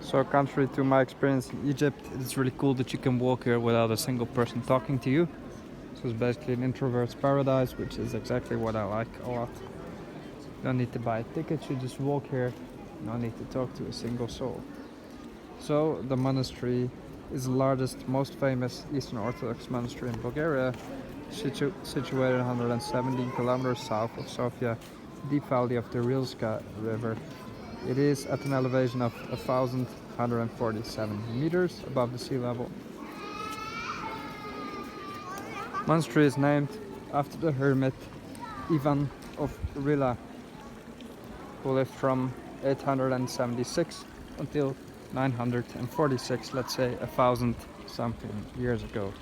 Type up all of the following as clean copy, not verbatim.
So contrary to my experience in Egypt, it's really cool that you can walk here without a single person talking to you. So it's basically an introvert's paradise, which is exactly what I like a lot. You don't need to buy a ticket, you just walk here, no need to talk to a single soul. So the monastery is the largest, most famous Eastern Orthodox monastery in Bulgaria, situated 117 kilometers south of Sofia, deep valley of the Rilska River. It is at an elevation of 1,147 meters above the sea level. Monastery is named after the hermit Ivan of Rila, who lived from 876 until 946, let's say 1,000 something years ago.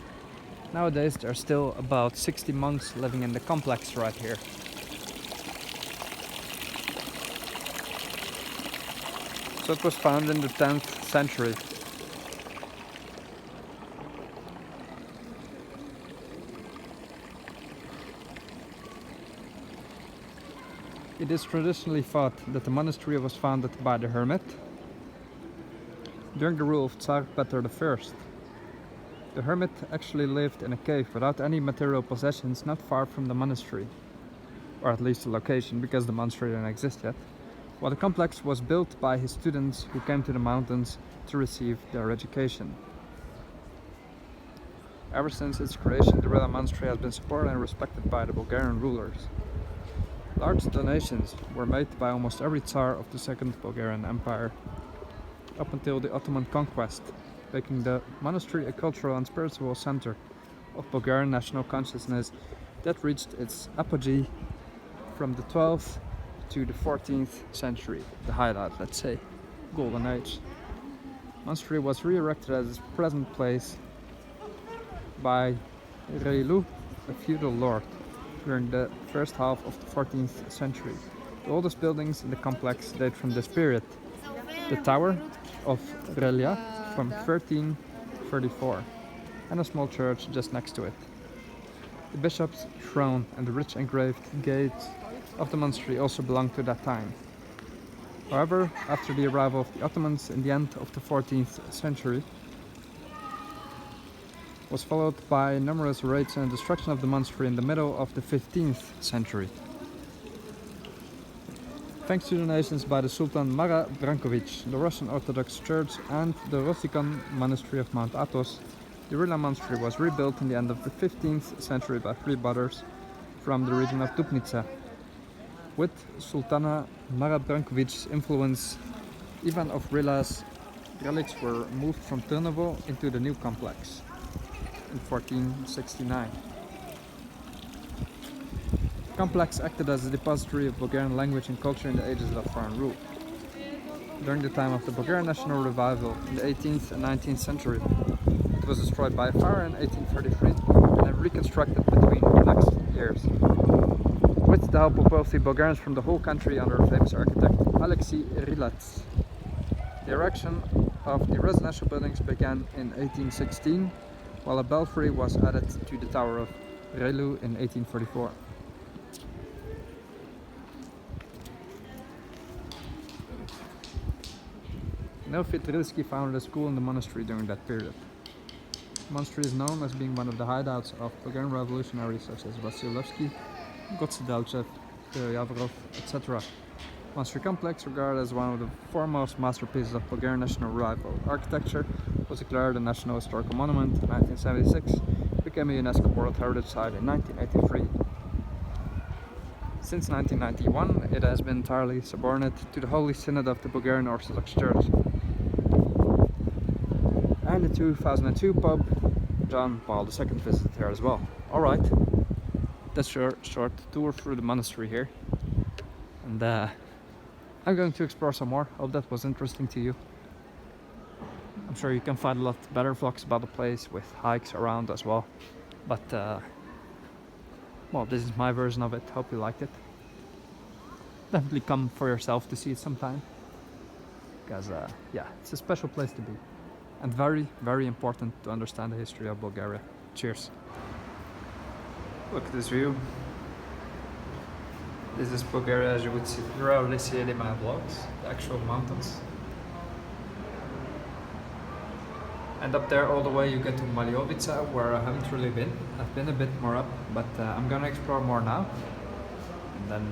Nowadays there are still about 60 monks living in the complex right here. So it was founded in the 10th century. It is traditionally thought that the monastery was founded by the hermit during the rule of Tsar Peter I. The hermit actually lived in a cave without any material possessions not far from the monastery, or at least the location, because the monastery didn't exist yet, while the complex was built by his students who came to the mountains to receive their education. Ever since its creation, the Rila monastery has been supported and respected by the Bulgarian rulers. Large donations were made by almost every Tsar of the Second Bulgarian Empire, up until the Ottoman conquest, making the monastery a cultural and spiritual center of Bulgarian national consciousness that reached its apogee from the 12th to the 14th century, the highlight, let's say, golden age. Monastery was re-erected at its present place by Rila, a feudal lord, during the first half of the 14th century. The oldest buildings in the complex date from this period. The Tower of Rila from 1334 and a small church just next to it. The bishop's throne and the rich engraved gates of the monastery also belong to that time. However, after the arrival of the Ottomans in the end of the 14th century, was followed by numerous raids and destruction of the monastery in the middle of the 15th century. Thanks to donations by the Sultan Mara Brankovic, the Russian Orthodox Church, and the Rosikon Monastery of Mount Athos, the Rila monastery was rebuilt in the end of the 15th century by three brothers from the region of Dubnica. With Sultana Mara Brankovic's influence, Ivan of Rila's relics were moved from Trnovo into the new complex in 1469. The complex acted as a depository of Bulgarian language and culture in the ages of foreign rule. During the time of the Bulgarian national revival in the 18th and 19th century, it was destroyed by a fire in 1833 and then reconstructed between the next years. With the help of wealthy Bulgarians from the whole country under famous architect Alexei Rilac. The erection of the residential buildings began in 1816, while a belfry was added to the Tower of Rila in 1844. Neofit Rilski founded a school in the monastery during that period. The monastery is known as being one of the hideouts of Bulgarian revolutionaries such as Vasilevsky, Gotsidalchev, Yavrov, etc. Monastery complex, regarded as one of the foremost masterpieces of Bulgarian national revival architecture, was declared a National Historical Monument in 1976, became a UNESCO World Heritage Site in 1983. Since 1991, it has been entirely subordinate to the Holy Synod of the Bulgarian Orthodox Church. And in 2002, Pope John Paul II visited here as well. Alright, that's your short tour through the monastery here. And I'm going to explore some more. Hope that was interesting to you. I'm sure you can find a lot better vlogs about the place with hikes around as well. But, well, this is my version of it. Hope you liked it. Definitely come for yourself to see it sometime. Because, yeah, it's a special place to be. And very, very important to understand the history of Bulgaria. Cheers. Look at this view. This is Bulgaria as you would see, rarely see it in my vlogs. The actual mountains. And up there all the way you get to Maliovica, where I haven't really been. I've been a bit more up, but I'm gonna explore more now. And then,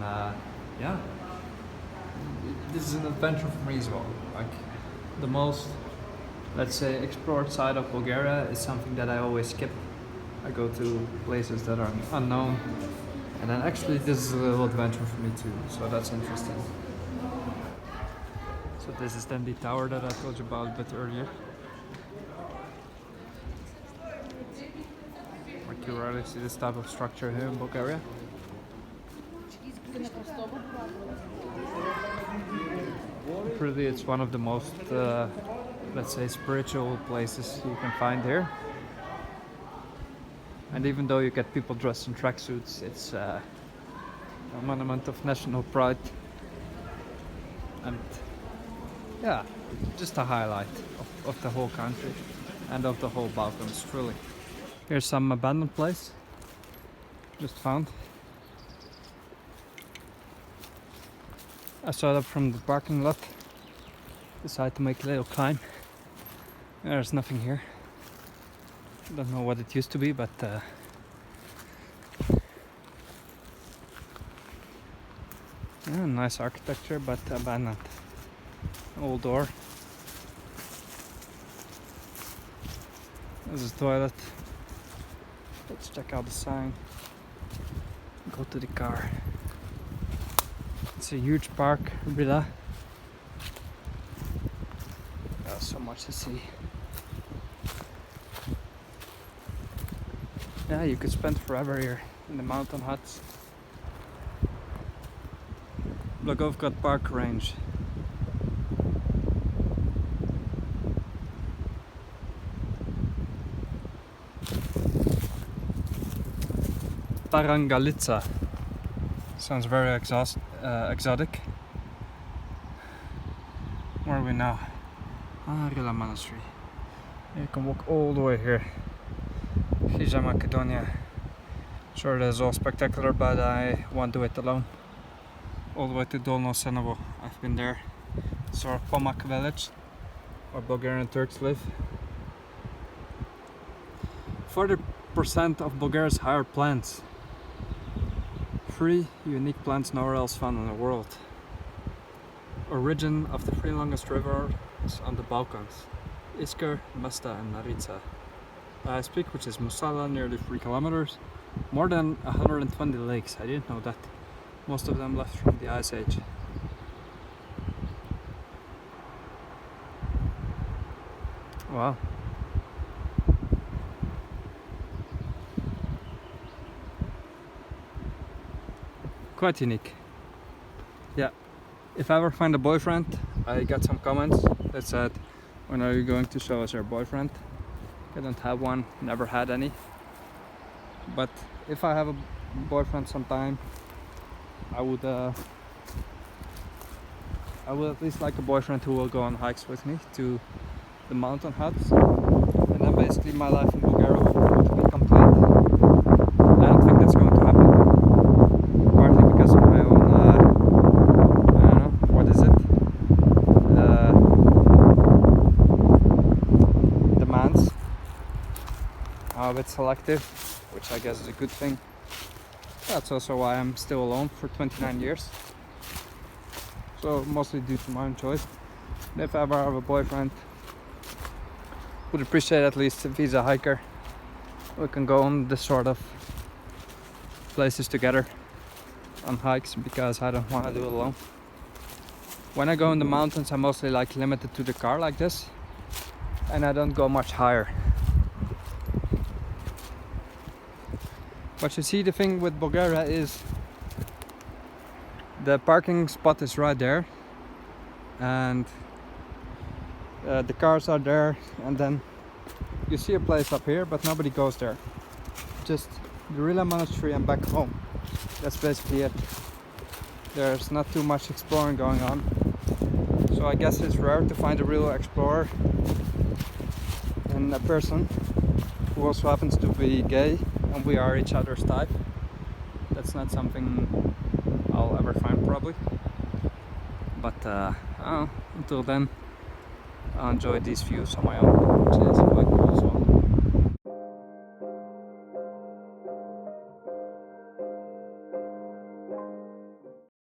yeah, this is an adventure for me as well. Like the most, let's say, explored side of Bulgaria is something that I always skip. I go to places that are unknown, and then actually this is a little adventure for me too, so that's interesting. So this is then the tower that I told you about a bit earlier. Like you rarely see this type of structure here in Bulgaria. Really, it's one of the most, let's say, spiritual places you can find here. And even though you get people dressed in tracksuits, it's a monument of national pride. And yeah, just a highlight of the whole country and of the whole Balkans, truly. Here's some abandoned place, just found. I saw that from the parking lot. Decided to make a little climb. There's nothing here. Don't know what it used to be, but yeah, nice architecture, but abandoned. Old door. There's a toilet. Let's check out the sign. Go to the car. It's a huge park, Rila. There's so much to see. Yeah, you could spend forever here in the mountain huts. Blagovka Park Range. Tarangalica. Sounds very exotic. Where are we now? Ah, Rila Monastery. You can walk all the way here. Hija Macedonia. Sure, that's all spectacular, but I won't do it alone. All the way to Dolno Senovo. I've been there. It's our Pomak village, where Bulgarian Turks live. 40% of Bulgaria's higher plants. 3 unique plants nowhere else found in the world. Origin of the 3 longest rivers on the Balkans. Iskar, Masta and Marica. The highest peak, which is Musala, nearly 3 kilometers. More than 120 lakes, I didn't know that. Most of them left from the Ice Age. Wow. Quite unique. Yeah. If I ever find a boyfriend, I got some comments that said, when are you going to show us your boyfriend? I don't have one, never had any. But if I have a boyfriend sometime, I would at least like a boyfriend who will go on hikes with me to the mountain huts, and then basically my life in Bulgaria would be complete. I don't think that's going to happen, partly because of my own, I don't know, what is it? Demands. I'm a bit selective, which I guess is a good thing. That's also why I'm still alone for 29 years. So mostly due to my own choice. And if I ever have a boyfriend, would appreciate at least if he's a hiker. We can go on this sort of places together on hikes, because I don't want to do it alone. When I go in the mountains, I'm mostly like limited to the car like this, and I don't go much higher. But you see, the thing with Bulgaria is the parking spot is right there, and the cars are there, and then you see a place up here, but nobody goes there. Just the Rila Monastery and back home. That's basically it. There's not too much exploring going on. So I guess it's rare to find a real explorer and a person who also happens to be gay, and we are each other's type. That's not something I'll ever find, probably. But until then, I enjoyed these views on my own, which is quite cool as well.